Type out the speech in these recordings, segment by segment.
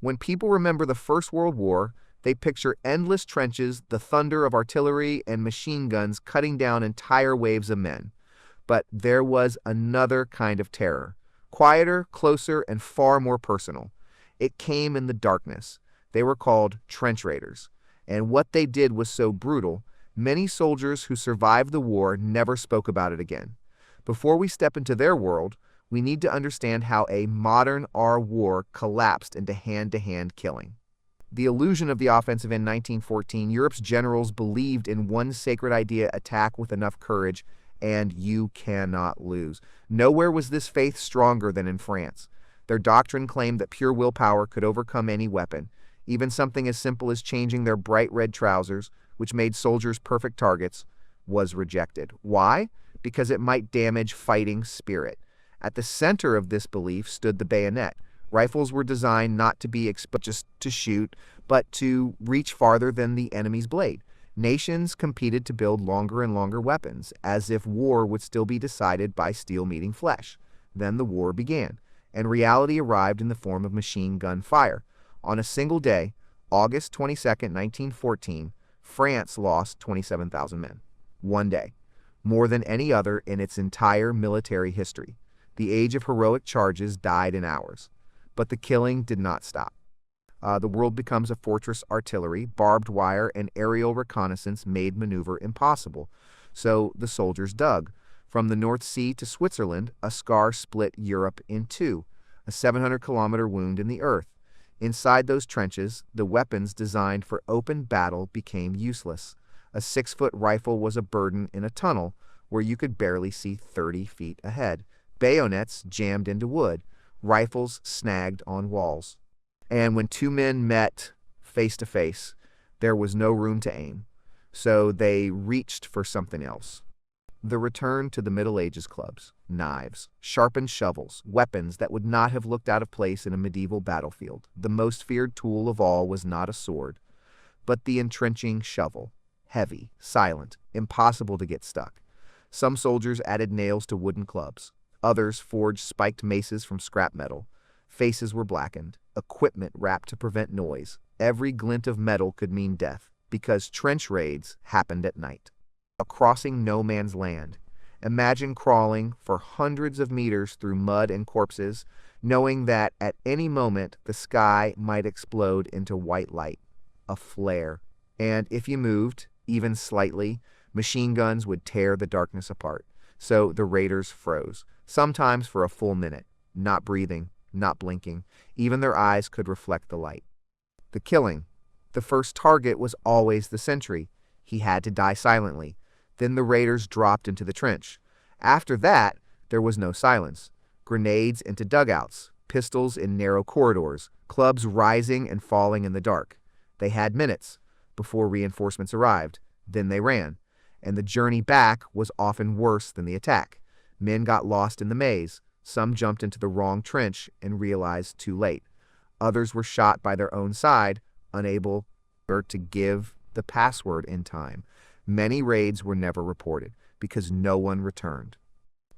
When people remember the First World War, they picture endless trenches, the thunder of artillery, and machine guns cutting down entire waves of men. But there was another kind of terror, quieter, closer, and far more personal. It came in the darkness. They were called trench raiders. And what they did was so brutal, many soldiers who survived the war never spoke about it again. Before we step into their world, we need to understand how a modern war collapsed into hand-to-hand killing. The illusion of the offensive in 1914, Europe's generals believed in one sacred idea: attack with enough courage, and you cannot lose. Nowhere was this faith stronger than in France. Their doctrine claimed that pure willpower could overcome any weapon. Even something as simple as changing their bright red trousers, which made soldiers perfect targets, was rejected. Why? Because it might damage fighting spirit. At the center of this belief stood the bayonet. Rifles were designed not to be just to shoot, but to reach farther than the enemy's blade. Nations competed to build longer and longer weapons, as if war would still be decided by steel meeting flesh. Then the war began, and reality arrived in the form of machine gun fire. On a single day, August 22nd, 1914, France lost 27,000 men. One day. More than any other in its entire military history. The age of heroic charges died in hours. But the killing did not stop. The world becomes a fortress. Artillery, barbed wire, and aerial reconnaissance made maneuver impossible. So the soldiers dug. From the North Sea to Switzerland, a scar split Europe in two, a 700-kilometer wound in the earth. Inside those trenches, the weapons designed for open battle became useless. A 6-foot rifle was a burden in a tunnel where you could barely see 30 feet ahead. Bayonets jammed into wood, rifles snagged on walls. And when two men met face to face, there was no room to aim, so they reached for something else. The return to the Middle Ages clubs, knives, sharpened shovels, weapons that would not have looked out of place in a medieval battlefield. The most feared tool of all was not a sword, but the entrenching shovel. Heavy, silent, impossible to get stuck. Some soldiers added nails to wooden clubs. Others forged spiked maces from scrap metal. Faces were blackened, equipment wrapped to prevent noise. Every glint of metal could mean death, because trench raids happened at night. A crossing no man's land. Imagine crawling for hundreds of meters through mud and corpses, knowing that at any moment the sky might explode into white light, a flare. And if you moved, even slightly, machine guns would tear the darkness apart. So the raiders froze, sometimes for a full minute, not breathing, not blinking. Even their eyes could reflect the light. The killing. The first target was always the sentry. He had to die silently. Then the raiders dropped into the trench. After that, there was no silence. Grenades into dugouts, pistols in narrow corridors, clubs rising and falling in the dark. They had minutes before reinforcements arrived. Then they ran. And the journey back was often worse than the attack. Men got lost in the maze. Some jumped into the wrong trench and realized too late. Others were shot by their own side, unable to give the password in time. Many raids were never reported because no one returned.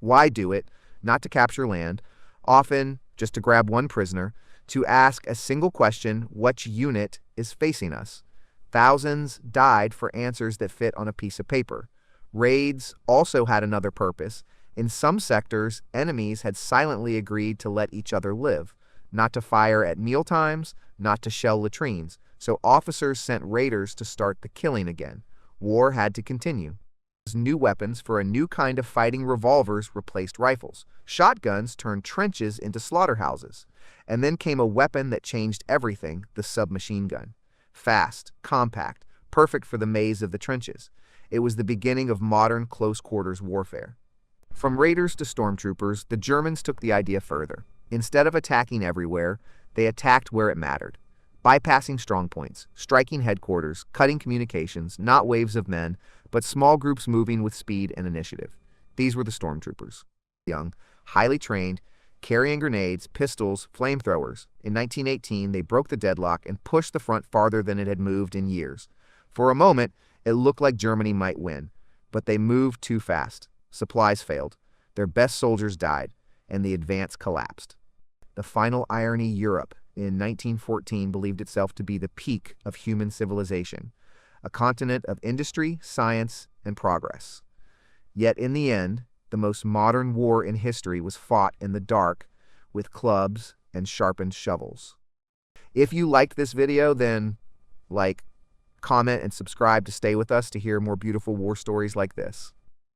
Why do it? Not to capture land, often just to grab one prisoner, to ask a single question: which unit is facing us? Thousands died for answers that fit on a piece of paper. Raids also had another purpose. In some sectors, enemies had silently agreed to let each other live, not to fire at mealtimes, not to shell latrines. So officers sent raiders to start the killing again. War had to continue. New weapons for a new kind of fighting. Revolvers replaced rifles. Shotguns turned trenches into slaughterhouses. And then came a weapon that changed everything: the submachine gun. Fast, compact, perfect for the maze of the trenches. It was the beginning of modern close-quarters warfare. From raiders to stormtroopers, the Germans took the idea further. Instead of attacking everywhere, they attacked where it mattered. Bypassing strong points, striking headquarters, cutting communications, not waves of men, but small groups moving with speed and initiative. These were the stormtroopers. Young, highly trained, carrying grenades, pistols, flamethrowers. In 1918, they broke the deadlock and pushed the front farther than it had moved in years. For a moment, it looked like Germany might win, but they moved too fast. Supplies failed, their best soldiers died, and the advance collapsed. The final irony: Europe, in 1914 believed itself to be the peak of human civilization, a continent of industry, science, and progress. Yet in the end, the most modern war in history was fought in the dark with clubs and sharpened shovels. If you liked this video, then like, comment, and subscribe to stay with us to hear more beautiful war stories like this.